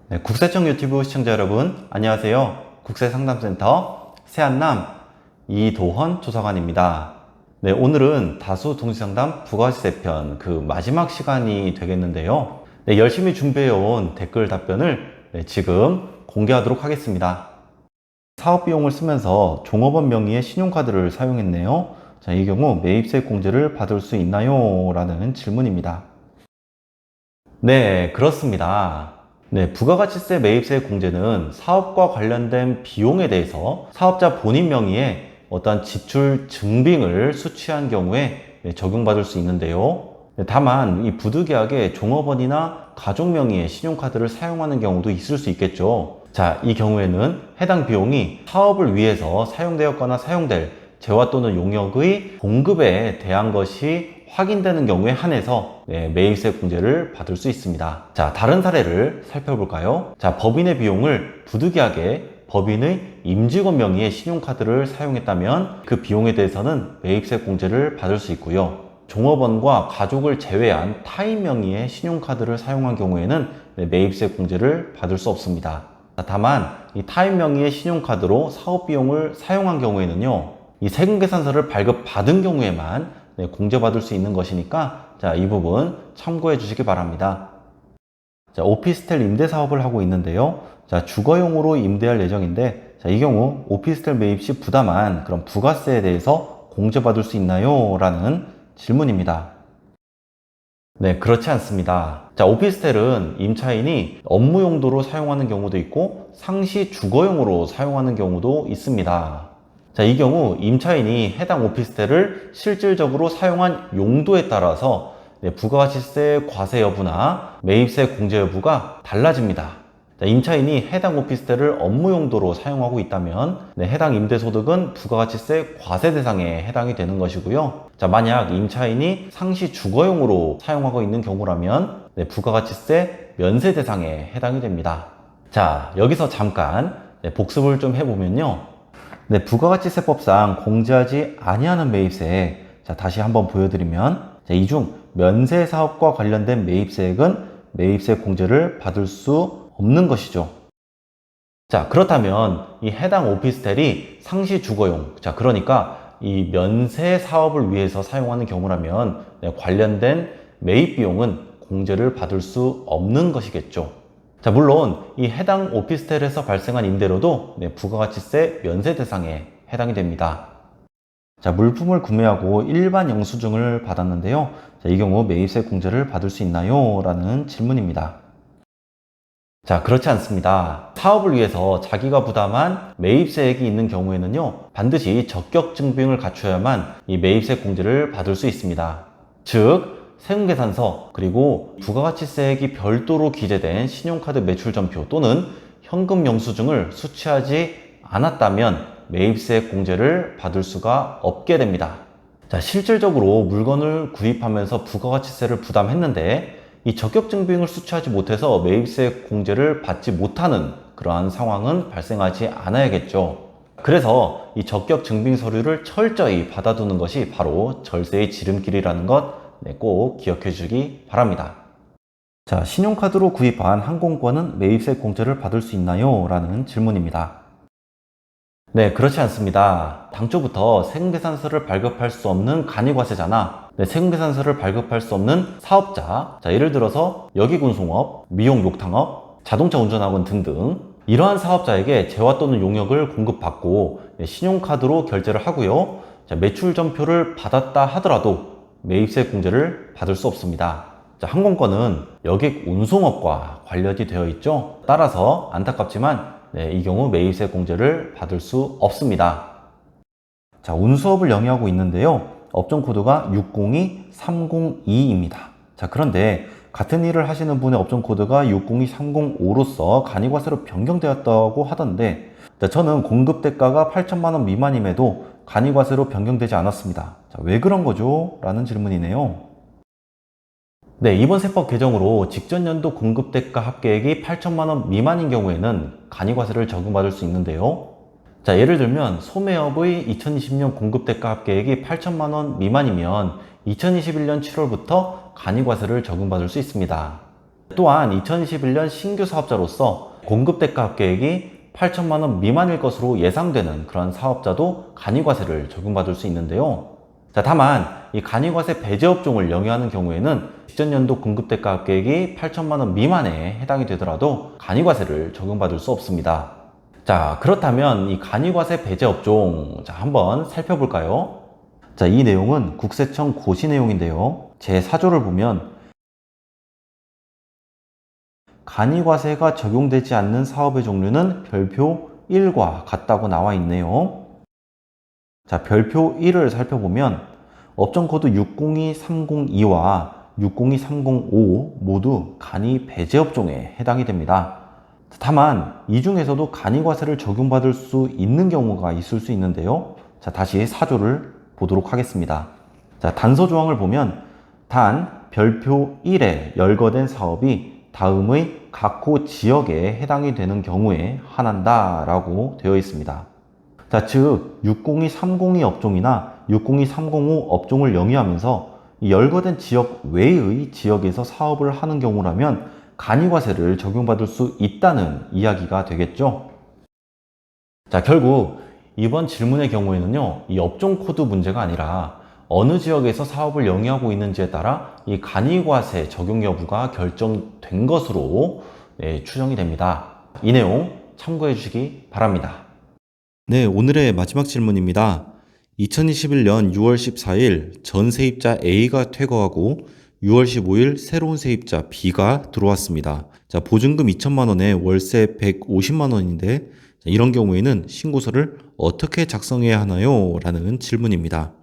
네, 국세청 유튜브 시청자 여러분 안녕하세요. 국세상담센터 세안남 이도헌 조사관입니다. 네, 오늘은 다수 동시상담 부가세세 편 그 마지막 시간이 되겠는데요. 네, 열심히 준비해온 댓글 답변을 지금 공개하도록 하겠습니다. 사업비용을 쓰면서 종업원 명의의 신용카드를 사용했네요. 자, 이 경우 매입세 공제를 받을 수 있나요? 라는 질문입니다. 네, 그렇습니다. 네, 부가가치세 매입세 공제는 사업과 관련된 비용에 대해서 사업자 본인 명의의 어떤 지출 증빙을 수취한 경우에 적용받을 수 있는데요. 다만 이 부득이하게 종업원이나 가족 명의의 신용카드를 사용하는 경우도 있을 수 있겠죠. 자, 이 경우에는 해당 비용이 사업을 위해서 사용되었거나 사용될 재화 또는 용역의 공급에 대한 것이 확인되는 경우에 한해서 매입세 공제를 받을 수 있습니다. 자, 다른 사례를 살펴볼까요? 자, 법인의 비용을 부득이하게 법인의 임직원 명의의 신용카드를 사용했다면 그 비용에 대해서는 매입세 공제를 받을 수 있고요. 종업원과 가족을 제외한 타인 명의의 신용카드를 사용한 경우에는 매입세 공제를 받을 수 없습니다. 다만 이 타인 명의의 신용카드로 사업비용을 사용한 경우에는요, 이 세금계산서를 발급받은 경우에만 공제받을 수 있는 것이니까 자, 이 부분 참고해 주시기 바랍니다. 자, 오피스텔 임대 사업을 하고 있는데요. 자, 주거용으로 임대할 예정인데 자, 이 경우 오피스텔 매입 시 부담한 그런 부가세에 대해서 공제받을 수 있나요? 라는 질문입니다. 네, 그렇지 않습니다. 자, 오피스텔은 임차인이 업무 용도로 사용하는 경우도 있고 상시 주거용으로 사용하는 경우도 있습니다. 자, 이 경우 임차인이 해당 오피스텔을 실질적으로 사용한 용도에 따라서 부가가치세 과세 여부나 매입세 공제 여부가 달라집니다. 자, 임차인이 해당 오피스텔을 업무 용도로 사용하고 있다면 해당 임대소득은 부가가치세 과세 대상에 해당이 되는 것이고요. 자, 만약 임차인이 상시 주거용으로 사용하고 있는 경우라면 부가가치세 면세 대상에 해당이 됩니다. 자, 여기서 잠깐 복습을 좀 해보면요. 네, 부가가치세법상 공제하지 아니하는 매입세, 자, 다시 한번 보여드리면 이 중 면세사업과 관련된 매입세액은 매입세 공제를 받을 수 없는 것이죠. 자, 그렇다면 이 해당 오피스텔이 상시 주거용, 자, 그러니까 이 면세 사업을 위해서 사용하는 경우라면 관련된 매입 비용은 공제를 받을 수 없는 것이겠죠. 자, 물론 이 해당 오피스텔에서 발생한 임대료도 부가가치세 면세 대상에 해당이 됩니다. 자, 물품을 구매하고 일반 영수증을 받았는데요. 자, 이 경우 매입세 공제를 받을 수 있나요? 라는 질문입니다. 자, 그렇지 않습니다. 사업을 위해서 자기가 부담한 매입세액이 있는 경우에는요, 반드시 적격 증빙을 갖춰야만 이 매입세 공제를 받을 수 있습니다. 즉, 세금계산서 그리고 부가가치세액이 별도로 기재된 신용카드 매출전표 또는 현금 영수증을 수취하지 않았다면 매입세 공제를 받을 수가 없게 됩니다. 자, 실질적으로 물건을 구입하면서 부가가치세를 부담했는데 이 적격증빙을 수취하지 못해서 매입세 공제를 받지 못하는 그러한 상황은 발생하지 않아야겠죠. 그래서 이 적격증빙 서류를 철저히 받아두는 것이 바로 절세의 지름길이라는 것 꼭 기억해 주기 바랍니다. 자, 신용카드로 구입한 항공권은 매입세 공제를 받을 수 있나요? 라는 질문입니다. 네, 그렇지 않습니다. 당초부터 세금계산서를 발급할 수 없는 간이과세자나 세금계산서를 발급할 수 없는 사업자, 자, 예를 들어서 여기군송업, 미용욕탕업, 자동차 운전학원 등등 이러한 사업자에게 재화 또는 용역을 공급받고 신용카드로 결제를 하고요. 자, 매출전표를 받았다 하더라도 매입세 공제를 받을 수 없습니다. 자, 항공권은 여객 운송업과 관련이 되어 있죠. 따라서 안타깝지만 이 경우 매입세 공제를 받을 수 없습니다. 자, 운수업을 영위하고 있는데요. 업종 코드가 602302입니다. 자, 그런데 같은 일을 하시는 분의 업종 코드가 602305로서 간이과세로 변경되었다고 하던데 자, 저는 공급 대가가 8천만 원 미만임에도 간이과세로 변경되지 않았습니다. 자, 왜 그런 거죠? 라는 질문이네요. 네, 이번 세법 개정으로 직전 연도 공급 대가 합계액이 8천만 원 미만인 경우에는 간이과세를 적용받을 수 있는데요. 자, 예를 들면 소매업의 2020년 공급대가 합계액이 8천만 원 미만이면 2021년 7월부터 간이과세를 적용받을 수 있습니다. 또한 2021년 신규 사업자로서 공급대가 합계액이 8천만 원 미만일 것으로 예상되는 그런 사업자도 간이과세를 적용받을 수 있는데요. 자, 다만 이 간이과세 배제 업종을 영위하는 경우에는 직전 연도 공급대가 합계액이 8천만 원 미만에 해당이 되더라도 간이과세를 적용받을 수 없습니다. 자, 그렇다면 이 간이과세 배제 업종, 자, 한번 살펴볼까요? 자, 이 내용은 국세청 고시 내용인데요. 제 4조를 보면 간이과세가 적용되지 않는 사업의 종류는 별표 1과 같다고 나와 있네요. 자, 별표 1을 살펴보면 업종 코드 602302와 602305 모두 간이 배제 업종에 해당이 됩니다. 다만 이 중에서도 간이과세를 적용받을 수 있는 경우가 있을 수 있는데요. 자, 다시 사조를 보도록 하겠습니다. 자, 단서 조항을 보면 단 별표 1에 열거된 사업이 다음의 각호 지역에 해당이 되는 경우에 한한다 라고 되어 있습니다. 자, 즉 602-302 업종이나 602-305 업종을 영위하면서 열거된 지역 외의 지역에서 사업을 하는 경우라면 간이과세를 적용받을 수 있다는 이야기가 되겠죠. 자, 결국 이번 질문의 경우에는요, 이 업종 코드 문제가 아니라 어느 지역에서 사업을 영위하고 있는지에 따라 이 간이과세 적용 여부가 결정된 것으로 추정이 됩니다. 이 내용 참고해 주시기 바랍니다. 네, 오늘의 마지막 질문입니다. 2021년 6월 14일 전 세입자 A가 퇴거하고 6월 15일 새로운 세입자 B가 들어왔습니다. 자, 보증금 2천만 원에 월세 150만 원인데 이런 경우에는 신고서를 어떻게 작성해야 하나요? 라는 질문입니다.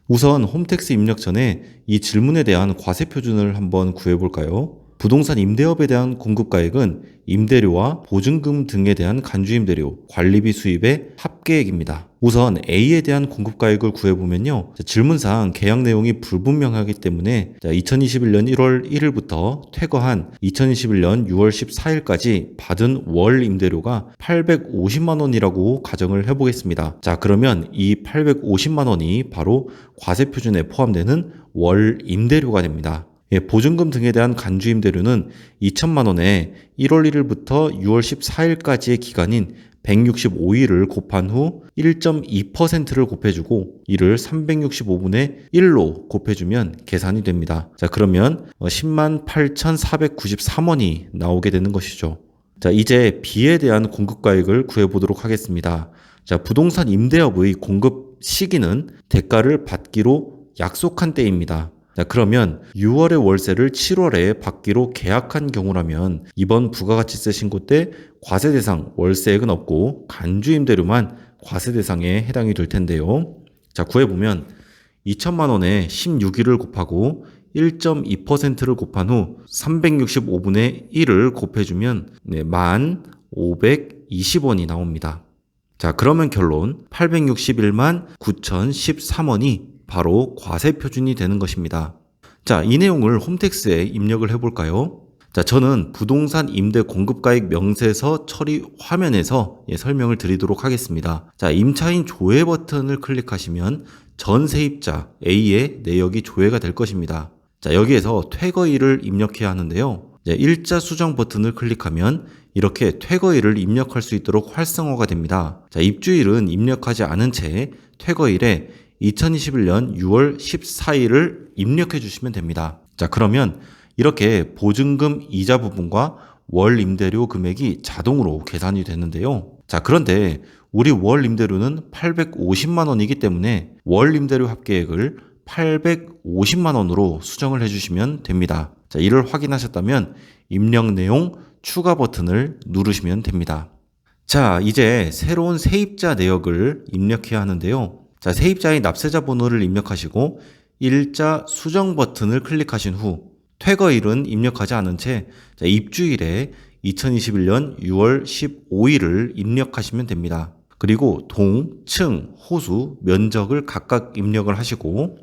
우선 홈택스 입력 전에 이 질문에 대한 과세 표준을 한번 구해볼까요? 부동산 임대업에 대한 공급가액은 임대료와 보증금 등에 대한 간주임대료, 관리비 수입의 합계액입니다. 우선 A에 대한 공급가액을 구해보면요. 질문상 계약 내용이 불분명하기 때문에 2021년 1월 1일부터 퇴거한 2021년 6월 14일까지 받은 월 임대료가 850만 원이라고 가정을 해보겠습니다. 자, 그러면 이 850만 원이 바로 과세 표준에 포함되는 월 임대료가 됩니다. 보증금 등에 대한 간주임대료는 2천만 원에 1월 1일부터 6월 14일까지의 기간인 165일을 곱한 후 1.2%를 곱해주고 이를 365분의 1로 곱해주면 계산이 됩니다. 자, 그러면 108,493원이 나오게 되는 것이죠. 자, 이제 B에 대한 공급가액을 구해보도록 하겠습니다. 자, 부동산 임대업의 공급 시기는 대가를 받기로 약속한 때입니다. 자, 그러면 6월의 월세를 7월에 받기로 계약한 경우라면 이번 부가가치세 신고 때 과세 대상 월세액은 없고 간주임대료만 과세 대상에 해당이 될 텐데요. 자, 구해보면 2천만 원에 16일을 곱하고 1.2%를 곱한 후 365분의 1을 곱해주면 1,520원이 나옵니다. 자, 그러면 결론 861만 9,013원이 바로 과세 표준이 되는 것입니다. 자, 이 내용을 홈택스에 입력을 해볼까요? 자, 저는 부동산 임대 공급가액 명세서 처리 화면에서 설명을 드리도록 하겠습니다. 자, 임차인 조회 버튼을 클릭하시면 전 세입자 A의 내역이 조회가 될 것입니다. 자, 여기에서 퇴거일을 입력해야 하는데요. 일자 수정 버튼을 클릭하면 이렇게 퇴거일을 입력할 수 있도록 활성화가 됩니다. 자, 입주일은 입력하지 않은 채 퇴거일에 2021년 6월 14일을 입력해 주시면 됩니다. 자, 그러면 이렇게 보증금 이자 부분과 월 임대료 금액이 자동으로 계산이 되는데요. 자, 그런데 우리 월 임대료는 850만 원이기 때문에 월 임대료 합계액을 850만 원으로 수정을 해주시면 됩니다. 자, 이를 확인하셨다면 입력 내용 추가 버튼을 누르시면 됩니다. 자, 이제 새로운 세입자 내역을 입력해야 하는데요. 자, 세입자의 납세자 번호를 입력하시고 일자 수정 버튼을 클릭하신 후 퇴거일은 입력하지 않은 채 입주일에 2021년 6월 15일을 입력하시면 됩니다. 그리고 동, 층, 호수, 면적을 각각 입력을 하시고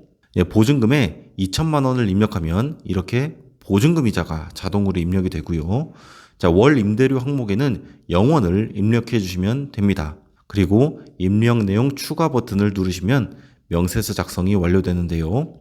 보증금에 2천만 원을 입력하면 이렇게 보증금 이자가 자동으로 입력이 되고요. 자, 월 임대료 항목에는 0원을 입력해 주시면 됩니다. 그리고 입력 내용 추가 버튼을 누르시면 명세서 작성이 완료되는데요.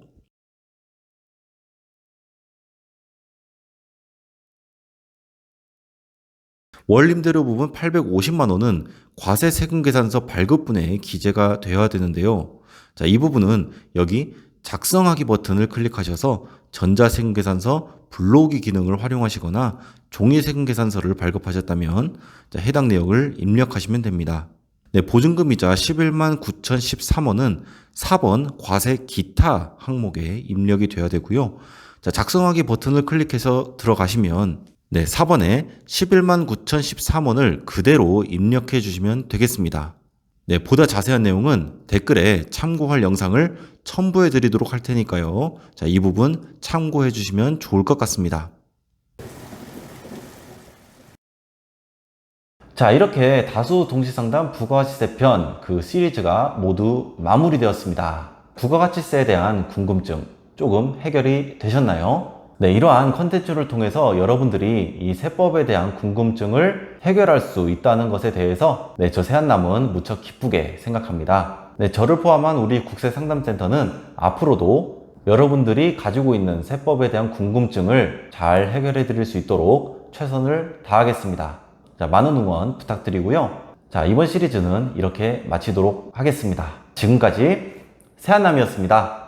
월 임대료 부분 850만 원은 과세 세금 계산서 발급분에 기재가 되어야 되는데요. 자, 이 부분은 여기 작성하기 버튼을 클릭하셔서 전자세금 계산서 불러오기 기능을 활용하시거나 종이 세금 계산서를 발급하셨다면 해당 내역을 입력하시면 됩니다. 네, 보증금이자 11만 9,013원은 4번 과세 기타 항목에 입력이 되어야 되고요. 자, 작성하기 버튼을 클릭해서 들어가시면 4번에 11만 9,013원을 그대로 입력해 주시면 되겠습니다. 네, 보다 자세한 내용은 댓글에 참고할 영상을 첨부해 드리도록 할 테니까요. 자, 이 부분 참고해 주시면 좋을 것 같습니다. 자, 이렇게 다수 동시상담 부가가치세 편 그 시리즈가 모두 마무리되었습니다. 부가가치세에 대한 궁금증 조금 해결이 되셨나요? 네, 이러한 컨텐츠를 통해서 여러분들이 이 세법에 대한 궁금증을 해결할 수 있다는 것에 대해서 저 세한남은 무척 기쁘게 생각합니다. 네, 저를 포함한 우리 국세상담센터는 앞으로도 여러분들이 가지고 있는 세법에 대한 궁금증을 잘 해결해 드릴 수 있도록 최선을 다하겠습니다. 자, 많은 응원 부탁드리고요. 자, 이번 시리즈는 이렇게 마치도록 하겠습니다. 지금까지 세한남이었습니다.